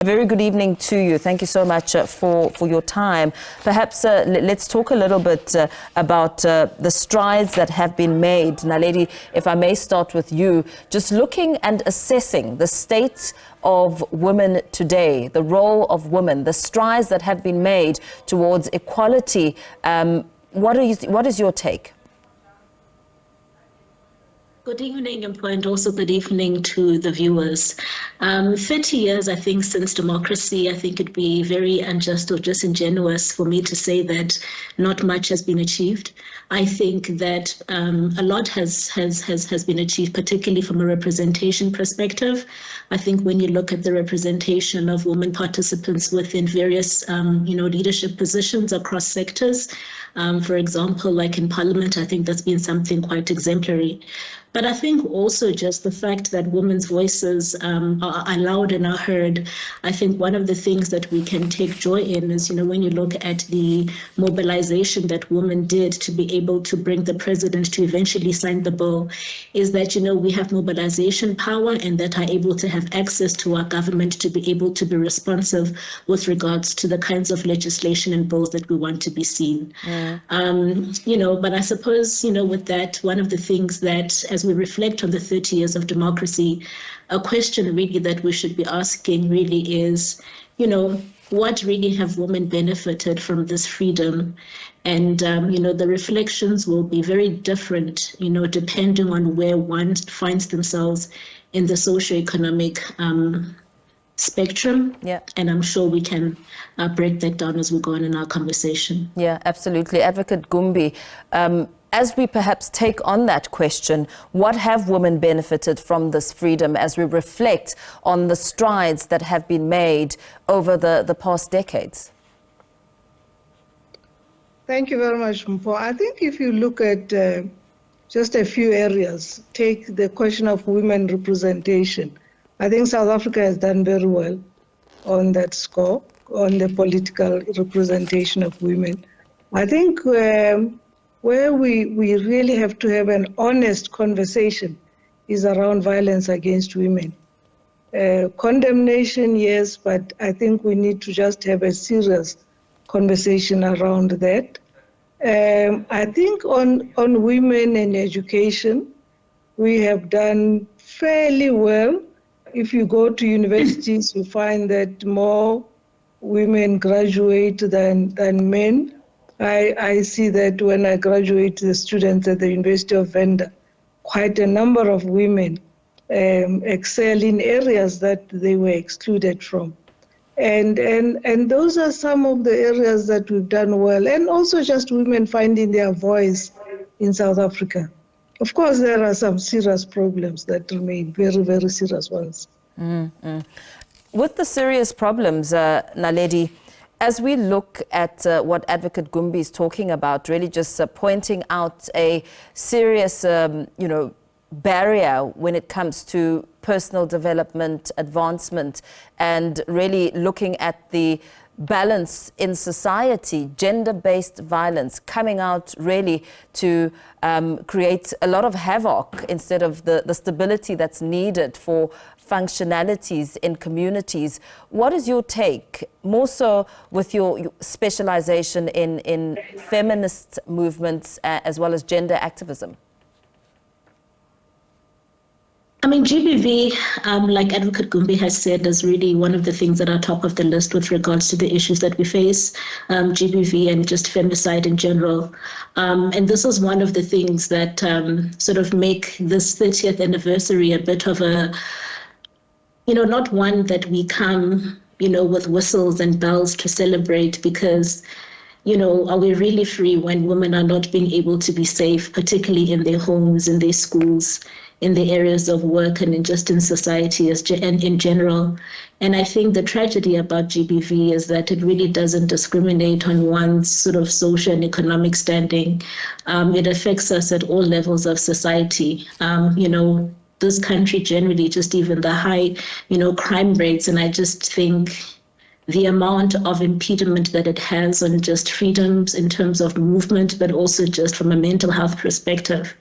A very good evening to you. Thank you so much for your time. Perhaps let's talk a little bit about the strides that have been made. Naledi, if I may start with you, just looking and assessing the state of women today, the role of women, the strides that have been made towards equality. What is your take? Good evening, and also good evening to the viewers. 30 years, I think, since democracy, I think it'd be very unjust or disingenuous for me to say that not much has been achieved. I think that a lot has been achieved, particularly from a representation perspective. I think when you look at the representation of women participants within various, leadership positions across sectors, for example, like in Parliament, I think that's been something quite exemplary. But I think also just the fact that women's voices are loud and are heard. I think one of the things that we can take joy in is, when you look at the mobilization that women did to be able to bring the president to eventually sign the bill, is that, we have mobilization power and that are able to have access to our government to be able to be responsive with regards to the kinds of legislation and bills that we want to be seen. But I suppose, with that, one of the things that, as we reflect on the 30 years of democracy, a question really that we should be asking really is, what really have women benefited from this freedom? And, the reflections will be very different, depending on where one finds themselves in the socioeconomic spectrum. Yeah. And I'm sure we can break that down as we go on in our conversation. Yeah, absolutely. Advocate Gumbi, as we perhaps take on that question, what have women benefited from this freedom as we reflect on the strides that have been made over the past decades? Thank you very much, Mpo. I think if you look at just a few areas, take the question of women representation. I think South Africa has done very well on that score, on the political representation of women. I think where we really have to have an honest conversation is around violence against women. Condemnation, yes, but I think we need to just have a serious conversation around that. I think on women and education, we have done fairly well. If you go to universities, you find that more women graduate than men. I see that when I graduate the students at the University of Venda, quite a number of women excel in areas that they were excluded from. And those are some of the areas that we've done well, and also just women finding their voice in South Africa. Of course, there are some serious problems that remain, very, very serious ones. Mm-hmm. With the serious problems, Naledi, as we look at what Advocate Gumbi is talking about, really just pointing out a serious, barrier when it comes to personal development, advancement, and really looking at the balance in society, gender-based violence coming out really to create a lot of havoc instead of the stability that's needed for functionalities in communities. What is your take, more so with your specialization in feminist movements as well as gender activism? I mean, GBV, like Advocate Gumbi has said, is really one of the things that are top of the list with regards to the issues that we face, GBV and just femicide in general. And this is one of the things that sort of make this 30th anniversary a bit of a, not one that we come, with whistles and bells to celebrate, because, are we really free when women are not being able to be safe, particularly in their homes, in their schools, in the areas of work, and just in society and in general? And I think the tragedy about GBV is that it really doesn't discriminate on one's sort of social and economic standing. It affects us at all levels of society. This country generally, just even the high, crime rates. And I just think the amount of impediment that it has on just freedoms in terms of movement, but also just from a mental health perspective.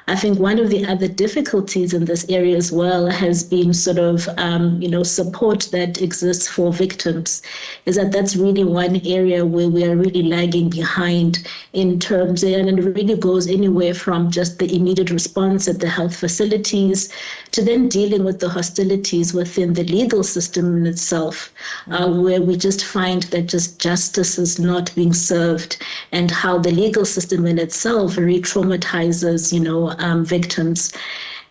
I think one of the other difficulties in this area as well has been sort of, support that exists for victims, is that that's really one area where we are really lagging behind in terms, and it really goes anywhere from just the immediate response at the health facilities to then dealing with the hostilities within the legal system in itself, where we just find that just justice is not being served, and how the legal system in itself re-traumatizes, victims.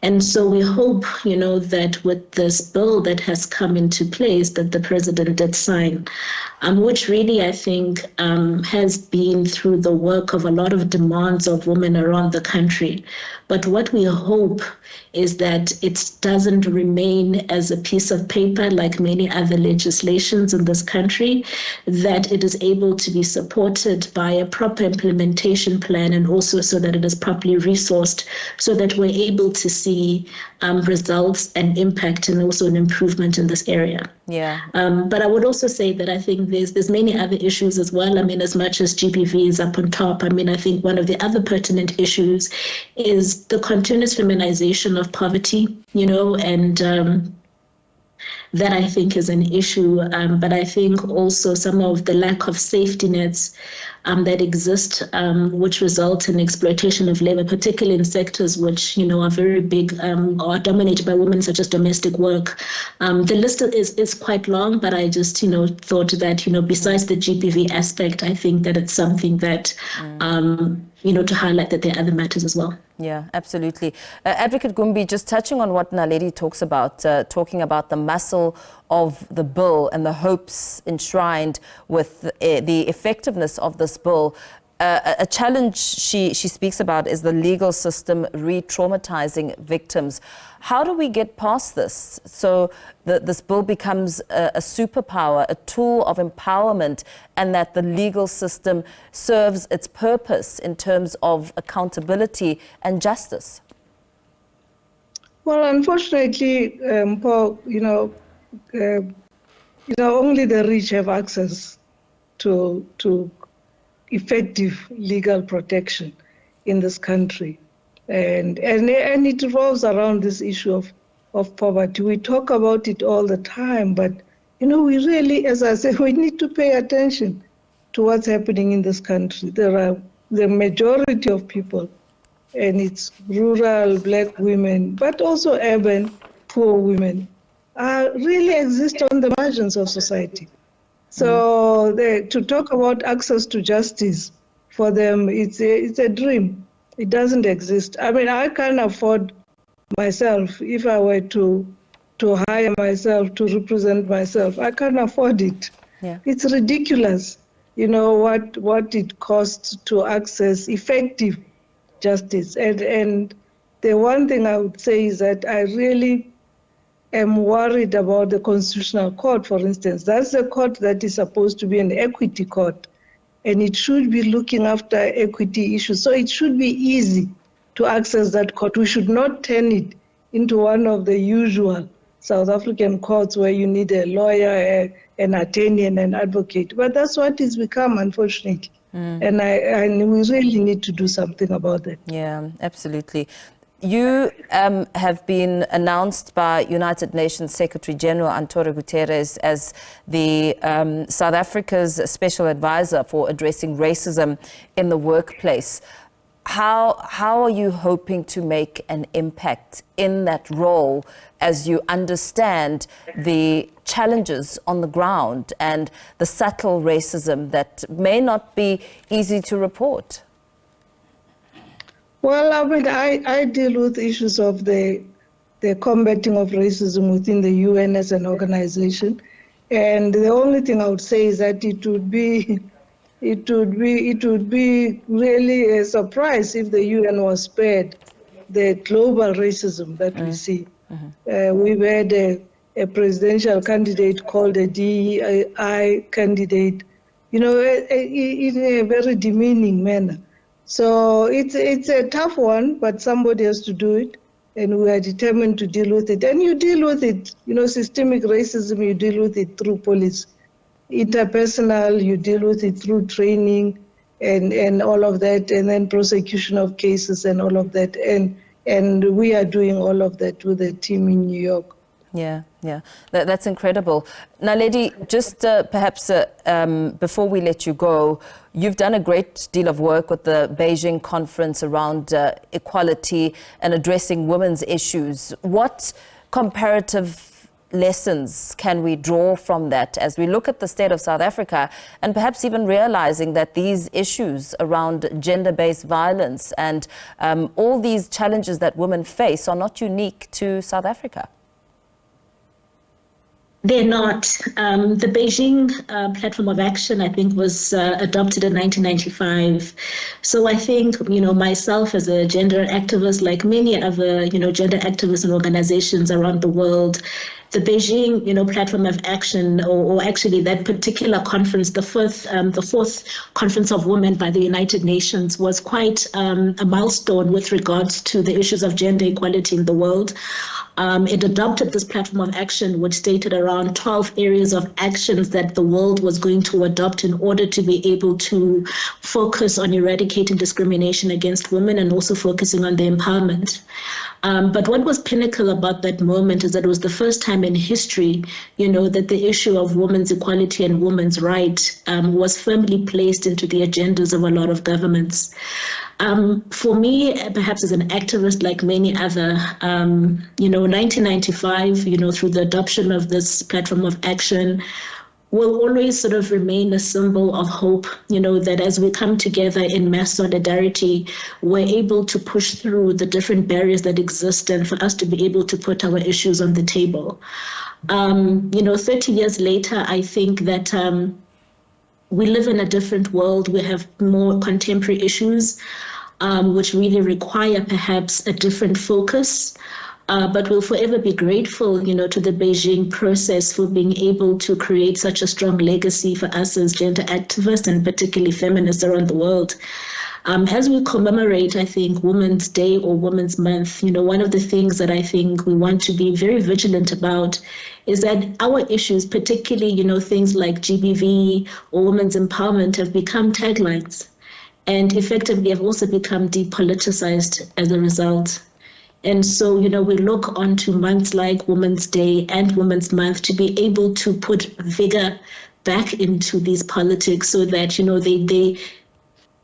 And so we hope, that with this bill that has come into place that the president did sign, which really I think has been through the work of a lot of demands of women around the country. But what we hope is that it doesn't remain as a piece of paper like many other legislations in this country, that it is able to be supported by a proper implementation plan, and also so that it is properly resourced, so that we're able to see results and impact, and also an improvement in this area. Yeah. But I would also say that I think there's many other issues as well. I mean, as much as GBV is up on top, I mean, I think one of the other pertinent issues is the continuous feminization of poverty, and that I think is an issue. But I think also some of the lack of safety nets that exist, which result in exploitation of labor, particularly in sectors which, are very big or dominated by women, such as domestic work. The list is quite long, but I just, thought that, besides the GBV aspect, I think that it's something that, to highlight that there are other matters as well. Yeah, absolutely. Advocate Gumbi, just touching on what Naledi talks about, talking about the muscle of the bill and the hopes enshrined with the effectiveness of this bill. A challenge she speaks about is the legal system re-traumatizing victims. How do we get past this so that this bill becomes a superpower, a tool of empowerment, and that the legal system serves its purpose in terms of accountability and justice? Well, unfortunately, Paul, only the rich have access to effective legal protection in this country. And it revolves around this issue of poverty. We talk about it all the time, but, we really, as I say, we need to pay attention to what's happening in this country. There are the majority of people, and it's rural Black women, but also urban poor women, really exist on the margins of society. So to talk about access to justice for them, it's a dream. It doesn't exist. I mean, I can't afford myself, if I were to hire myself to represent myself, I can't afford it. Yeah. It's ridiculous, what it costs to access effective justice. And the one thing I would say is that I really am worried about the Constitutional Court, for instance. That's a court that is supposed to be an equity court, and it should be looking after equity issues. So it should be easy to access that court. We should not turn it into one of the usual South African courts where you need a lawyer, an attorney, and an advocate. But that's what it's become, unfortunately. And we really need to do something about that. Yeah, absolutely. You have been announced by United Nations Secretary General Antonio Guterres as the South Africa's special advisor for addressing racism in the workplace. How are you hoping to make an impact in that role as you understand the challenges on the ground and the subtle racism that may not be easy to report? Well, I mean, I deal with issues of the combating of racism within the UN as an organization, and the only thing I would say is that it would be really a surprise if the UN was spared the global racism that we see. We've had a presidential candidate called a DEI candidate, in a very demeaning manner. So it's a tough one, but somebody has to do it, and we are determined to deal with it. And you deal with it, systemic racism, you deal with it through policy. Interpersonal, you deal with it through training and all of that, and then prosecution of cases and all of that. And And we are doing all of that with the team in New York. Yeah, yeah, that's incredible. Naledi, just perhaps before we let you go, you've done a great deal of work with the Beijing conference around equality and addressing women's issues. What comparative lessons can we draw from that as we look at the state of South Africa, and perhaps even realizing that these issues around gender-based violence and all these challenges that women face are not unique to South Africa? They're not. The Beijing Platform of Action, I think, was adopted in 1995. So I think, myself as a gender activist, like many other, gender activists and organizations around the world, the Beijing, Platform of Action, or actually that particular conference, the fourth Conference of Women by the United Nations, was quite a milestone with regards to the issues of gender equality in the world. It adopted this platform of action, which stated around 12 areas of actions that the world was going to adopt in order to be able to focus on eradicating discrimination against women and also focusing on their empowerment. But what was pinnacle about that moment is that it was the first time in history, that the issue of women's equality and women's rights was firmly placed into the agendas of a lot of governments. For me, perhaps as an activist like many other, 1995, through the adoption of this platform of action, will always sort of remain a symbol of hope, that as we come together in mass solidarity, we're able to push through the different barriers that exist and for us to be able to put our issues on the table. 30 years later, I think that we live in a different world. We have more contemporary issues, which really require perhaps a different focus. But we'll forever be grateful, to the Beijing process for being able to create such a strong legacy for us as gender activists and particularly feminists around the world. As we commemorate, I think, Women's Day or Women's Month, one of the things that I think we want to be very vigilant about is that our issues, particularly, things like GBV or women's empowerment, have become taglines and effectively have also become depoliticized as a result. And so, we look onto months like Women's Day and Women's Month to be able to put vigor back into these politics so that,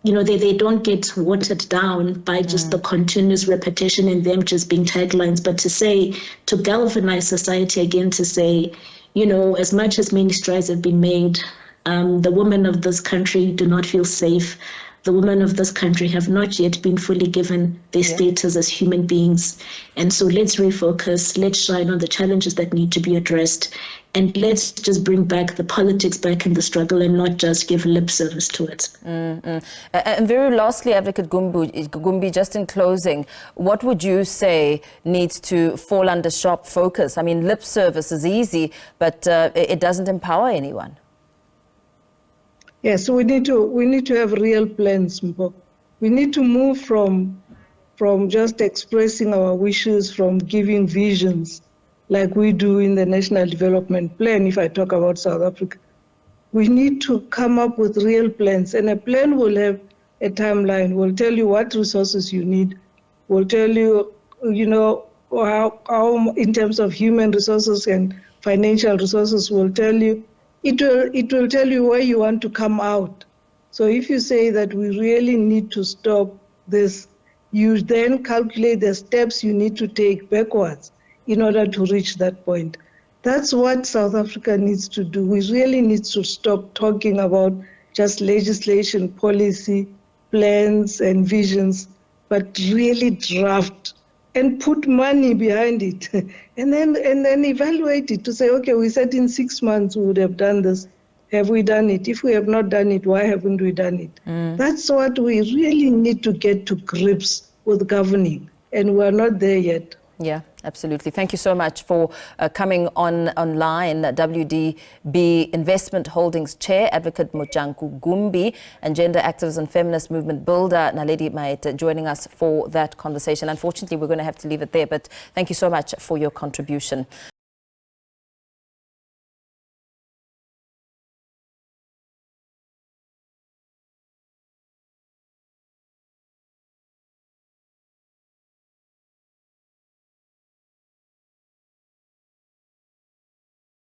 they don't get watered down by just the continuous repetition in them just being taglines, but to galvanize society again, to say, as much as many strides have been made, the women of this country do not feel safe. The women of this country have not yet been fully given their status as human beings. And so let's refocus, let's shine on the challenges that need to be addressed, and let's just bring back the politics back in the struggle and not just give lip service to it. And very lastly, Advocate Gumbi, just in closing, what would you say needs to fall under sharp focus? I mean, lip service is easy, but it doesn't empower anyone. Yes, so we need to have real plans, Mpo. We need to move from just expressing our wishes, from giving visions like we do in the National Development Plan, if I talk about South Africa. We need to come up with real plans, and a plan will have a timeline, will tell you what resources you need, will tell you, how in terms of human resources and financial resources, will tell you. It will tell you where you want to come out. So if you say that we really need to stop this, you then calculate the steps you need to take backwards in order to reach that point. That's what South Africa needs to do. We really need to stop talking about just legislation, policy, plans and visions, but really draft and put money behind it, and then evaluate it to say, okay, we said in 6 months we would have done this. Have we done it? If we have not done it, why haven't we done it? That's what we really need to get to grips with governing, and we're not there yet. Yeah, absolutely. Thank you so much for coming online. WDB Investment Holdings Chair, Advocate Mojanku Gumbi, and gender activist and feminist movement builder, Naledi Maeta, joining us for that conversation. Unfortunately, we're going to have to leave it there, but thank you so much for your contribution.